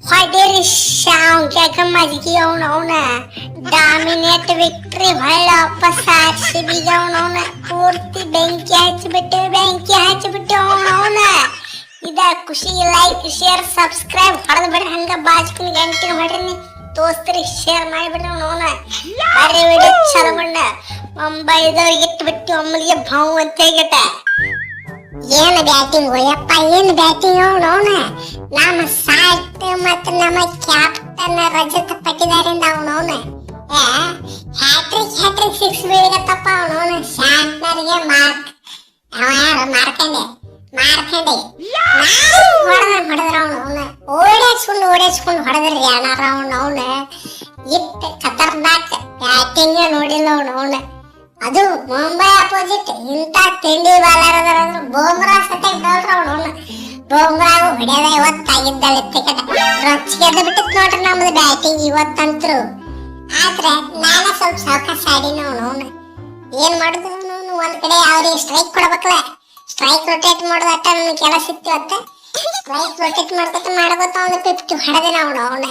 Hoideri क्या माझी ಅವನವನ dominate victory Holla ವಾಪಸ್ ಆರ್ಸಿಬಿಗೆ ಅವನವನ ಪೂರ್ತಿ ಬೆಂಕಿ ಹಚ್ಚಿಬಿಟ್ಟು ಅವನವನ ಇದ ಖುಷಿ ಲೈಕ್ ಶೇರ್ ಸಬ್ಸ್ಕ್ರೈಬ್ ಹೊಡೆದ್ ಬಿಡ್ರಿ ಹಂಗ ಬಾಜ್ಕಿನ ಗಂಟಿನ ಹೊಡ್ರಿ ದೋಸ್ತರಿಗೆ ಶೇರ್ ಮಾಡಿಬಿಡ್ರಿ ಅವನವನ ಬರೀ ವಿಡಿಯೋ ಚಲೋ ಬಂಡ ಮುಂಬೈದವ್ರಿಗೆ ಇಟ್ಬಿಟ್ಟು ಒಮ್ಮಲಿಗೆ ಭಾವ್ ಅಂತ ಹೇಗಟ ಏನು ಬ್ಯಾಟಿಂಗ್ ಯಪ್ಪ ಏನು ಬ್ಯಾಟಿಂಗ್ ಅವನವನ ನಮ್ಮ ಸಾಲ್ಟ್ ಮತ್ತು ನಮ್ಮ ಕ್ಯಾಪ್ಟನ್ ರಜತ್ ಪಟ್ಟಿದಾರಿಂದ ಅವನವನ ಹ್ಯಾಟ್ರಿಕ್ ಸಿಕ್ಸ್ ಬೀಳಗತ್ತಪ್ಪ ಅವನವನ ಶಾಂಟ್ನರ್ಗೆ ಮಾರ್ಕ್ ಅವ ಯಾರು ಮಾರ್ಕಂಡೆ ಹೊಡೆದ್ರ ಅವನವನ ಓಡೇಸ್ಕೊಂಡು ಹೊಡೆದ್ರಿ ಅಣ್ಣಾರ ಅವನವನ ಇಟ್ಟು ಖತರ್ನಾಕ್ ಬ್ಯಾಟಿಂಗ್ ನೋಡಿಲ್ಲ ಅವನವನ ಅದು ಮುಂಬೈ ಅಪೋಸಿಟ್ ಇಂಥ ತಿಂಡಿ ಬಾಲರ್ ಅದ್ರ ಬೂಮ್ರಾ ಸತ್ಯಾಗ ನೋಡ್ರ ಅವನವನ ಬೂಮ್ರಾಗು ಹೊಡೆದ ಇವತ್ತಾಗಿದ್ದಾಳೆ ಟಿಕೆಟ್ ರೊಚ್ಚಿಗೆದ್ದು ಬಿಟ್ಟಿತ್ ನೋಡ್ರಿ ನಮ್ದು ಬ್ಯಾಟಿಂಗ್ ಇವತ್ತಂತ್ರು ಆದ್ರೆ ನಾನ ಸ್ವಲ್ಪ ಸಾವಕಾಶ ಆಡಿನ ಅವನವನ ಏನ್ ಮಾಡುದು ಅವನು ಒಂದ್ ಕಡೆ ಅವ್ರಿಗೆ ಸ್ಟ್ರೈಕ್ ಕೊಡ್ಬೇಕಲ್ಲ ಸ್ಟ್ರೈಕ್ ರೊಟೇಟ್ ಮಾಡೋದು ಅಟ್ಟ ನನ್ ಕೆಲಸ ಇತ್ತು ಅತ್ತ ಸ್ಟ್ರೈಕ್ ರೊಟೇಟ್ ಮಾಡ್ಕೊತ ಒಂದು 50 ಹೊಡೆದಿನ ಅವನ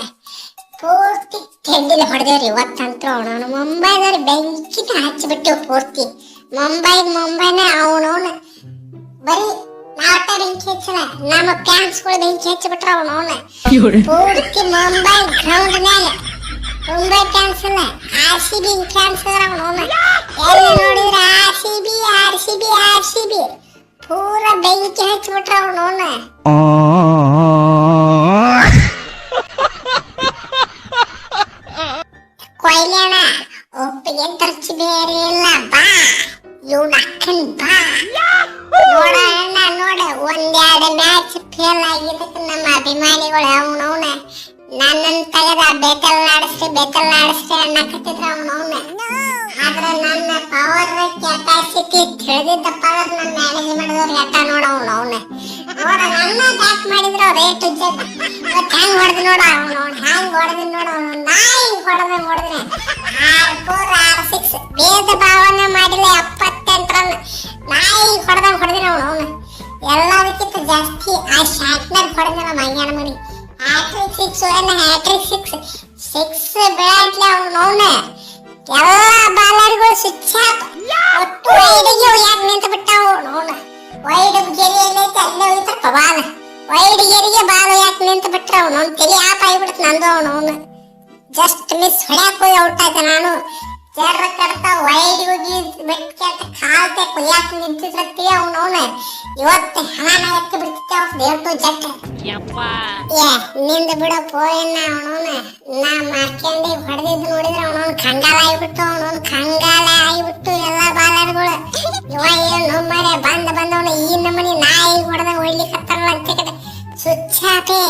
ಪೂರ್ತಿ ತಿಂಡಿಲಿ ಹೊಡೆದೇವ್ರಿ ಇವತ್ತಂತ್ರು ಅವನವನು ಮುಂಬೈದವ್ರು ಬೆಂಕಿನ ಹಚ್ಚಿಬಿಟ್ಟು ಪೂರ್ತಿ ಮುಂಬೈನ ಅವನವನ ಬರೀ ನಾಟ ಬೆಂಕಿ ಹಚ್ಚಲ ನಮ್ಮ ಫ್ಯಾನ್ಸ್ಗಳು ಬೆಂಕಿ ಹಚ್ಚಿಬಿಟ್ರ ಅವನವನ ಪೂರ್ತಿ ಮುಂಬೈ ಗ್ರೌಂಡ್ ಮ್ಯಾಲ ಮುಂಬೈ ಫ್ಯಾನ್ಸ್ ಅಲ್ಲ RCB ಫ್ಯಾನ್ಸ್ ಅದ್ರ ಅವನವನ ಎಲ್ಲ ನೋಡಿದ್ರ RCB ಪೂರ ಬೆಂಕಿ ಹಚ್ಚಿಬಿಟ್ರ ಅವನವನ ಕೊಯ್ಲೇಣ ಒಪ್ಪಿಗೆ ತರ್ಚಿ ಬೇರೆ ಇಲ್ಲ ಬಾ ಇವನ ಅಕ್ಕನ್ ಬಾ ನೋಡ ಒಂದೆರಡು ಮ್ಯಾಚ್ ಫೇಲ್ ಆಗಿದ್ದಕ್ಕೆ ನಮ್ಮ ಅಭಿಮಾನಿಗಳು ಅವನವನ ನನ್ನನ್ನು ತೆಗೆದ ಬೆತ್ತಲ್ ನಾಡಿಸ್ರಿ ಅನ್ನಕತ್ತಿದ್ರು ಅವನವನ ಆದ್ರೆ ನನ್ನ ಪವರ್ ಕೆಪಾಸಿಟಿ ತಿಳಿದಿದ್ದಪ್ಪ ನನ್ನ ಮ್ಯಾನೇಜ್ ಮಾಡಿದವ್ರು ಎಟ್ಟ ನೋಡ ಅವನವನ ನನ್ನ ಬ್ಯಾಟ್ ಮಾಡಿದ್ರು ರೇಟ್ ಇವತ್ತು ಹೆಂಗ್ ಹೊಡೆದ್ ನೋಡ ಅವನವನ ಹೆಂಗ್ ಹೊಡೆದ್ ನೋಡ ಅವನು ನಾಯಿ ಹೊಡೆದ್ರೆ 6 ಭೇದ ಭಾವನೆ ಮಾಡಿಲ್ಲ 78 ರನ್ ನಾಯಿ ಹೊಡೆದಿನ ಅವನವನ ಎಲ್ಲದಕ್ಕಿಂತ ಜಾಸ್ತಿ ಆ ಶಾಟ್ನರ್ ಹೊಡೆದ ನಮ್ಮ ಮಂಗ್ಯಾನ ಮನಿ ಹ್ಯಾಟ್ರಿಕ್ ಸಿಕ್ಸ್ ಬೆಳಟ್ಲಿ ಅವನವನ ಎಲ್ಲ ಬಾಲರ್ಗಳು ಸ್ವಿಚ್ ಆಫ್ ಒಟ್ಟು ವೈಡಿಗೆ ಯಾಕೆ ನಿಂತು ಬಿಟ್ಟ ಅವನವನ ವೈಡ್ ಗೆರೆಯಲ್ಲಿ ಅಲ್ಲೇ ಹೋಯ್ತಪ್ಪ ಬಾಲ ವೈಡ್ ಗೆರೆಗೆ ಬಾಲ ಯಾಕೆ ನಿಂತು ಬಿಟ್ರ ಅವನವನ ತಲೆ ಆಫ್ ಆಗಿಬಿಡ್ತು ನಂದು ಅವನವನ ಜಸ್ಟ್ ಮಿಸ್ ಹೊಡ್ಯಾಕ ಹೋಗಿ ಔಟ್ ಆಯ್ತ ನಾನು ಜರ್ರ ಕಡ್ತ ವೈಡ್ ಹೋಗಿ ಬಿಟ್ಟು ಕಾಲ್ತೆ ಕೊಯ್ಯಾಕ ನಿಂತಿದ್ರತ್ತಿ ಅವನವನ ಇವತ್ತು ಹಣನ ಎತ್ತಿ ಬಿಡ್ತಿದ್ದೆ ಅವ್ರು ದೇವ್ಟು ಜಟ್ ನಿಂದ ಬಿಡ ಪೋಯನ್ನ ಅವನವನ ನಾ ಮಾರ್ಕೆಂಡಿ ಹೊಡೆದಿದ್ದು ನೋಡಿದ್ರೆ ಅವನವನ್ ಕಂಗಾಲ ಆಗಿಬಿಟ್ಟು ಎಲ್ಲ ಬಾಲರ್ಗಳು ಇವ ಏನು ಮರೆ ಬಂದವನ ಈ ನಮ್ಮನಿ ನಾಯಿ ಹೊಡೆದ ಹೊಡ್ಲಿಕ್ಕತ್ತಾರಲ್ಲ ಅಂತ ಕಡೆ ಸುಚ್ಚಾಪೆ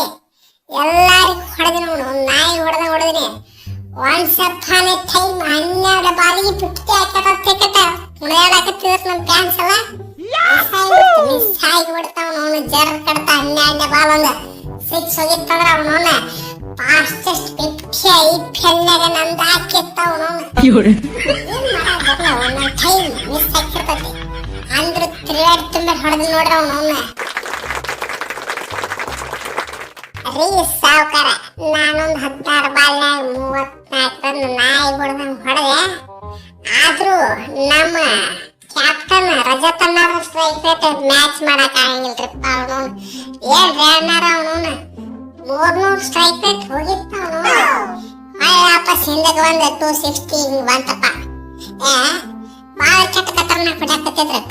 ಎಲ್ಲಾರಿಗೂ ಹೊಡೆದಿನ ಅವನು ನಾಯಿ ಹೊಡೆದಿನಿ ಒನ್ಸ್ ಅಪಾನ್ ಎ ಟೈಮ್ 12 ಬಾಲಿಗೆ 50 ಹಾಕತ್ತ ಮುಳಿಯಾಡಕತ್ತಿದ್ರು ನಮ್ಮ ಫ್ಯಾನ್ಸ್ ಅಲ್ಲ ಮಿಸ್ ಆಗಿಬಿಡ್ತಾವ ಅವನು ಜರ್ ಕಡ್ತ 12 ಬಾಲ್ ಒಂದು 6 ಹೋಗಿತ್ತಂದ್ರ ಅವನವನ ಫಾಸ್ಟೆಸ್ಟ್ 50 IPL-ನಾಗ ನಂದು ಹಾಕಿರ್ತಾವ ಅವನು ಟೈಮ್ ಮಿಸ್ ಆಗಿರ್ತೈತಿ ಅಂದ್ರ ತಿರುಗಾಡಿ ತುಂಬ ಹೊಡೆದು ನೋಡ್ರ ಅವನವನ ರೀ ಸಾವುಕಾರ ನಾನೊಂದು 16 ಬಾಲ್ನಾಗ 34 ರನ್ ನಾಯಿ ಹೊಡೆದಂಗ ಹೊಡೆದೆ ಆದ್ರೂ ನಮ್ಮ ಕ್ಯಾಪ್ಟನ್ ರಜತ್ ಅನ್ನಾರ ಸ್ಟ್ರೈಕ್ ರೇಟ್ ಮ್ಯಾಚ್ ಮಾಡಕ್ ಆಗಂಗಿಲ್ರಿಪ್ಪ ಅವನವನು ಏನ್ ಅನ್ನಾರ ಅವನವನ 300 ಸ್ಟ್ರೈಕ್ ರೇಟ್ ಹೋಗಿತ್ತ ಅವನು ವಾಪಸ್ ಹಿಂದಕ್ಕೆ ಬಂದ 260 ಹಿಂಗ್ ಬಂತಪ್ಪ ಬಾಳ ಕೆಟ್ಟ ಖತರ್ನಾಕ್ ಹೊಡ್ಯಾಕತ್ತಿದ್ರು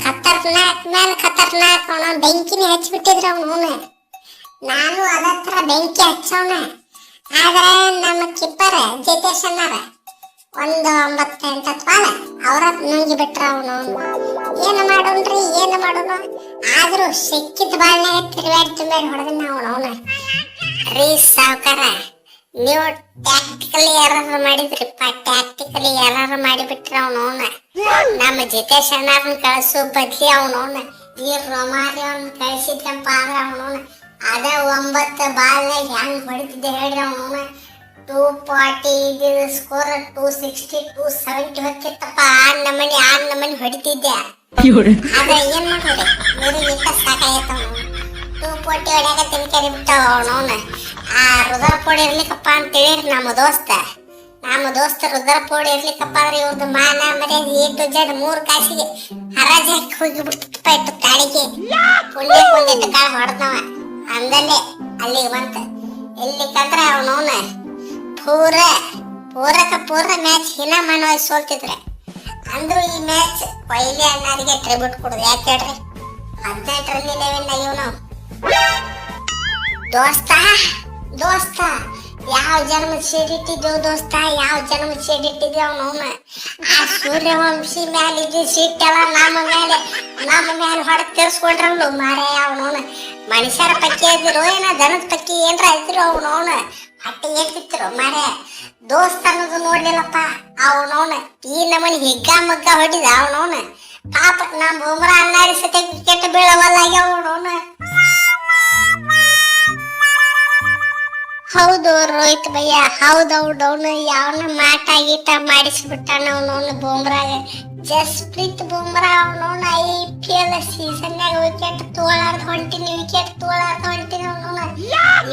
ಖತರ್ನಾಕ್ ಅವನ ಬೆಂಕಿನೇ ಹಚ್ಚಿಬಿಟ್ಟಿದ್ರು ಅವನವನ ನಾನು ಅದತ್ರ ಬೆಂಕಿ ಹಚ್ಚವನ ಆದ್ರೆ ನಮ್ಮ ಕಿಪ್ಪರ್ ಜಿತೇಶ್ ಅನ್ನಾರ ಒಂದು 9 ಬಾಲ್ ಅವ್ರ ನುಂಗಿ ಬಿಟ್ರ ಅವನು ಏನು ಮಾಡೋಣ ಆದ್ರೂ ಸಿಕ್ಕಿದ ಬಾಲ್ನಾಗ ತಿರುಗಾಡಿ ಹೊಡೆದ ಅವನವನ ರೀ ಸಾವುಕಾರ ನೀವು ಟ್ಯಾಕ್ಟಿಕಲಿ ಏನಾರು ಮಾಡಿಬಿಟ್ರ ಅವನವನ ನಮ್ಮ ಜಿತೇಶ್ ಅನ್ನಾರನ್ನ ಕಳಿಸೋ ಬದ್ಲಿ ಅವನವನ ಈ ರೊಮಾರಿ ಅವ್ನ ಕಳಿಸಿದ್ರಪ್ಪ ಆದ್ರೆ ಅವನವನ ಅದ 9 ಬಾಲ್ನಾಗ ಹೆಂಗ್ ಹೊಡಿತಿದ್ದೆ ಹೇಳ್ರಿ ಅವನವನ 240 ಇದು ಸ್ಕೋರ್ 260 270 ಹೊತ್ತಿತ್ತಪ್ಪ ಆರ್ ನಮನಿ ಹೊಡಿತಿದ್ದೆ ಆದ್ರೆ ಏನ್ ಮಾಡೋದು ಇವ್ರಿಗೆ ಸಾಕಾಗೈತ ಪೋಟಿ ಹೊಡ್ಯಾಕ ತಿನ್ಕರಿ ಬಿಟ್ಟಾವ ಅವನವನ. ಆ ರುದ್ರ ಪೋಡಿ ಇರ್ಲಿಕ್ಕಪ್ಪ ಅಂತೇಳಿ ನಮ್ಮ ದೋಸ್ತ ರುದ್ರ ಪೋಡಿ ಇರ್ಲಿಕ್ಕಪ್ಪ ಅಂದ್ರೆ ಇವ್ರದ್ದು ಮಾನ ಮರ್ಯಾದೆ A to Z 3 ಕಾಸಿಗೆ ಹರಾಜ್ ಹಾಕಿ ಹೋಗಿ ಬಿಡ್ತಪ್ಪ ಇಟ್ಟು ಕಾಡಿಗೆ. ಪುಣ್ಯಕ್ಕೆ ಕಾಳು ಹೊಡೆದವ ಅಂದಲ್ಲೇ ಅಲ್ಲಿಗೆ ಬಂತ. ಎಲ್ಲಿಕಂದ್ರ ಅವನವನ ಪೂರ ಮ್ಯಾಚ್ ಹಿನ ಮಾನವಾಗಿ ಸೋಲ್ತಿದ್ರೆ ಅಂದ್ರು ಈ ಮ್ಯಾಚ್ ಕೊಹ್ಲಿ ಅಣ್ಣರಿಗೆ ಟ್ರಿಬ್ಯೂಟ್ ಕೊಡುದು. ಯಾಕೆ ಹೇಳ್ರಿ, 18ರಲ್ಲಿ 11 ಆಗ್ಯಾವ ನಾವು. ದೋಸ್ತ ಯಾವ ಜನ್ಮದ ಸೀಡಿಟ್ಟಿದ್ದೇವು ದೋಸ್ತ, ಯಾವ ಜನ್ಮದ ಸೀಡಿಟ್ಟಿದ್ದೇವ್ ಅವನವನ. ಆ ಸೂರ್ಯವಂಶಿ ಮ್ಯಾಲ ಇದ್ದ ಸೀಟೆಲ್ಲ ನಮ್ಮ ಮ್ಯಾಲ ಹೊಡೆದು ತಿರ್ಸ್ಕೊಂಡ್ರವ್ನು ಮಾರೇ ಅವನವನ. ಮನುಷ್ಯರ ಪಕ್ಕಿ ಇದ್ರು ಏನ ದನದ ಪಕ್ಕಿ ಏನ್ರ ಇದ್ರು ಅವನವನ ಹೊಟ್ಟೆ ಏರ್ತಿದ್ರು ಮಾರೇ. ದೋಸ್ತ ಅನ್ನೋದು ನೋಡ್ಲಿಲ್ಲಪ್ಪ ಅವನವನ. ಈ ನಮ್ಮನಿ ಹಿಗ್ಗ ಮಗ್ಗ ಹೊಡಿದ ಅವನವನ. ಪಾಪ ನಮ್ಮ ಬುಮ್ರಾ ಅನ್ನಾಡಿ ಸತೆ ವಿಕೆಟ್ ಬೀಳವಲ್ಲ ಅವನವನ. ಹೌದು ರೋಹಿತ್ ಭಯ್ಯ, ಹೌದೌಡವನು ಯಾವನ ಮಾಟ ಗೀಟ ಮಾಡಿಸ್ಬಿಟ್ಟಾನ ಅವನವನು ಬುಮ್ರಾಗ. ಜಸ್ಪ್ರೀತ್ ಬುಮ್ರಾ ಅವನವನ IPL ಸೀಸನ್ಯಾಗ ವಿಕೆಟ್ ತೋಳಾರ್ದ ಹೊಂಟಿನಿ ಅವನವನ.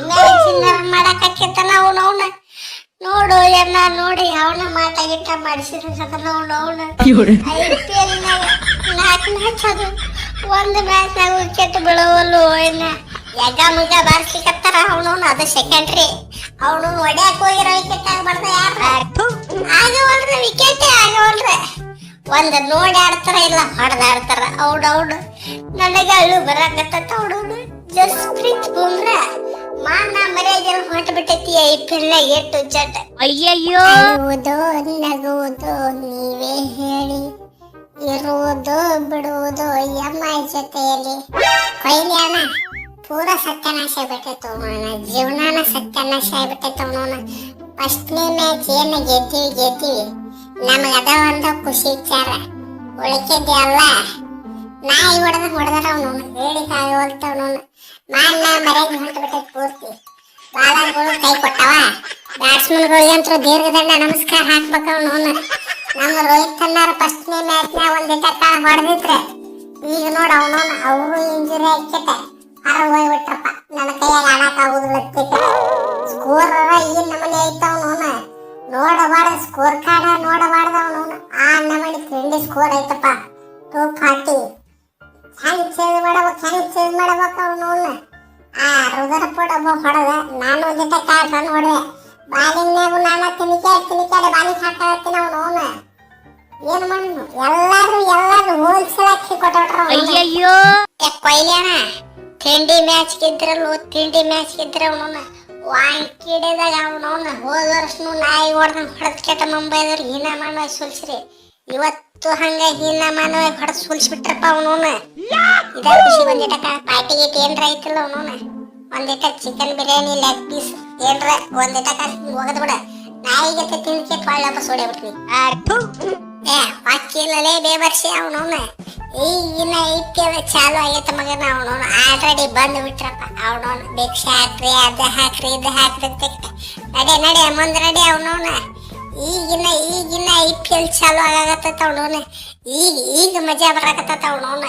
ಇಮ್ಯಾಜಿನ್ ಮಾಡಾಕತ್ತಾನ ಅವನವನ. ನೋಡು ಎನ್ನ ನೋಡಿ ಅವನ ಮಾಟ ಗೀಟ ಮಾಡಿಸಿದ ಅವನವನ. IPL ನಾಗ 4 ಮ್ಯಾಚ್ ಅದು, 1 ಮ್ಯಾಚ್ ನಾಗ ವಿಕೆಟ್ ಬೀಳವಲ್ಲು. ಏನ ಯಗ ಮುಗ ಬಾರ್ಸ್ಲಿಕತ್ತಾರ ಅವನವನು. ಅದು ಸೆಕೆಂಡ್ರಿ. ಅವನು ಹೊಡ್ಯಾಕ ಹೋಗಿರೋ ವಿಕೆಟ್ ಆಗ್ಬಾರ್ದ ಯಾರ ಆಗವಲ್ರಿ, ವಿಕೆಟ್ ಆಗವಲ್ರಿ. ಒಂದ್ ನೋಡಿ ಆಡ್ತಾರ ಇಲ್ಲ ಹೊಡೆದಾಡ್ತಾರ. ಔಡ್ ನನಗೆ ಅಳು ಬರಾಕತ್ತ ಅವನು. ಜಸ್ಪ್ರೀತ್ ಬುಮ್ರಾ ಮಾನ ಮರ್ಯಾದೆ ಹೊಂಟು ಬಿಟ್ಟೈತಿ IPL ನಾಗ A to Z. ಅಯ್ಯಯ್ಯೋ, ನಗುವುದು ನೀವೇ ಹೇಳಿ, ಇರುವುದು ಬಿಡುವುದು ಎಮ್ಮ ಜೊತೆಯಲ್ಲಿ. ಕೊಹ್ಲಿ ಅಣ್ಣ ಪೂರ ಸತ್ಯನಾಶ ಆಗ್ಬಿಟ್ಟೈತೆ ಅವನ ಜೀವನಾನ ಸತ್ಯನಾಶ ಆಗ್ಬಿಟ್ಟೈತೆ ಅವನವನ. ಫಸ್ಟ್ನೇ ಮ್ಯಾಚ್ ಏನು ಗೆದ್ದೀವಿ ನಮಗೆ ಅದ ಒಂದು ಖುಷಿ ವಿಚಾರ. ಉಳಿಕೆದ್ದೆ ಅಲ್ಲ ನಾಯಿ ಹೊಡೆದಾರ ಅವನವನು. ಹೇಳಿಕಾಗ ಹೋಗ್ತವನವನು. ಮಾನ ಮರ್ಯಾದೆ ಹೊಂಟು ಬಿಟ್ಟೈತೆ ಪೂರ್ತಿ. ಬಾಲರ್ಗಳು ಕೈ ಕೊಟ್ಟವ, ಬ್ಯಾಟ್ಸ್ಮನ್ಗಳಿಗಂತೂ ದೀರ್ಘದಂಡ ನಮಸ್ಕಾರ ಹಾಕ್ಬೇಕ ಅವನವನು. ನಮ್ಮ ರೋಹಿತ್ ಅನ್ನಾರ ಫಸ್ಟ್ನೇ ಮ್ಯಾಚ್ನಾಗ ಒಂದಿಟ್ಟ ಕಾಲ ಹೊಡೆದಿದ್ರೆ ಈಗ ನೋಡ ಅವನವನು ಅವರು ಇಂಜುರಿ ಹಾಕಿಟ್ಟ ಹೋಗ್ಬಿಟ್ರಪ್ಪ. ನನ್ನ ಕೈಯಾಗ ಆಡಕ್ ಆಗುದಿಲ್ಲ. ಸ್ಕೋರ್ ಈ ನಮನೆ ಐತವನವನ. ನೋಡಬಾರ್ದ ಸ್ಕೋರ್ ಕಾರ್ಡ್ ನೋಡಬಾರ್ದ ಅವನವನು. ಆ ನಮನಿ ತಿಂಡಿ ಸ್ಕೋರ್ ಐತಪ್ಪ 240. ಹೆಂಗ್ ಚೇಂಜ್ ಮಾಡ್ಬೇಕು ಅವನವನು. ಆ ರುದ್ರ ಪೋಡ ಹೊಡೆದ. ನಾನು ಒಂದಿಟ್ಟ ಕಾರ್ಡ್ ರನ್ ಹೊಡೆದೆ. ಬಾಲಿಂಗ್ನಾಗು ನಾನು ತಿನಿಕಾಡಿ ಬಾಲಿಂಗ್ ಹಾಕತ್ತೀನಿ ಅವನವನು. ಏನ್ ಮಾಡ್ನು ಎಲ್ಲಾರು ಹೋಲ್ಸೇಲ್ ಹಾಕಿ ಕೊಟ್ಬಿಟ್ರ. ಅಯ್ಯಯ್ಯೋ, ಕೊಹ್ಲಿ ಅಣ್ಣ ತಿಂಡಿ ಮ್ಯಾಚ್ ಗೆದ್ರ ಅವನವನ. ವಾಂಕಿಡಿದಾಗ ಅವನವನ ಹೋದ ವರ್ಷನು ನಾಯಿ ಹೊಡೆದ್ ಕೆಟ್ಟ ಮುಂಬೈದವ್ರು ಹೀನ ಮಾನವಾಗಿ ಸೋಲ್ಸ್ರಿ. ಇವತ್ತು ಹಂಗ ಹೀನ ಮಾನವಾಗಿ ಹೊಡೆದ್ ಸೋಲ್ಸ್ಬಿಟ್ರಪ್ಪ ಅವನವನ. ಇದ ಖುಷಿ. ಒಂದಿಟ ಪಾರ್ಟಿ ಗೀಟಿ ಏನ್ರ ಐತಿಲ್ಲ ಅವನವನ. ಒಂದಿಟ ಚಿಕನ್ ಬಿರಿಯಾನಿ ಲೆಗ್ ಪೀಸ್ ಏನ್ರ ಒಂದಿಟ ಹೋಗದ್ ಬಿಡ. ನಾಯಿಗೆ ತಿಂದಕ್ಕೆ ಒಳ್ಳೆ ಬಸ್ ಹೊಡೆಬಿಟ್ನಿ. ವಾಕಿಲೇ ಬೇಬರ್ಸಿ ಅವನವನ. ಈಗಿನ IPL ಚಾಲು ಆಗೈತೆ ಮಗನ. ಅವನವನು ಆಲ್ರೆಡಿ ಬಂದು ಬಿಟ್ರಪ್ಪ ಅವನವನು. ಭಿಕ್ಷೆ ಹಾಕ್ರಿ, ಅದು ಹಾಕ್ರಿ, ಇದು ಹಾಕ್ರಿ ನಡೆ ಮುಂದೆ ನಡಿ ಅವನವನ. ಈಗಿನ IPL ಚಾಲು ಆಗಾಕತ್ತ ಅವನವನ. ಈಗ ಮಜಾ ಬರಾಕತ್ತ ಅವನವನ.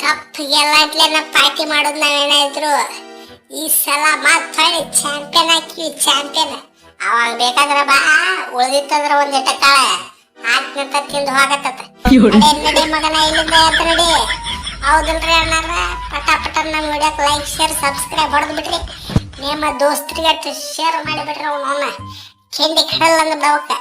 ಕಪ್ ಗೆಲ್ಲಾಟ್ಲೇನ ಪಾರ್ಟಿ ಮಾಡೋದು ನಾವೇನ ಇದ್ರು. ಈ ಸಲ ಮಾತಾಡಿ ಚಾಂಪಿಯನ್ ಹಾಕಿವಿ, ಚಾಂಪಿಯನ್. ಅವಾಗ ಬೇಕಾದ್ರ ಬಾ, ಉಳ್ದಿತ್ತಂದ್ರ ಒಂದಿಟ್ಟ ಕಾಳ ಹಾಕ್ನಂತ ತಿಂದು ಹೋಗತ್ತ. ನಡಿ ಮಗನ ಇಲ್ಲಿಂದ ಎದ್ದು ನಡಿ. ಹೌದಲ್ರಿ ಅಣ್ಣಾರ, ಪಟ ನಮ್ಮ ವಿಡಿಯೋಕ್ಕೆ ಲೈಕ್ ಶೇರ್ ಸಬ್ಸ್ಕ್ರೈಬ್ ಹೊಡೆದು ಬಿಡ್ರಿ. ನಿಮ್ಮ ದೋಸ್ತರಿಗೆ ಶೇರ್ ಮಾಡಿಬಿಡ್ರಿ. ಅವನವನ್ನ ಕೆಂಡಿ ಕಡಲ್ಲ ಅಂದ್ರೆ ದವಕ್ಕ.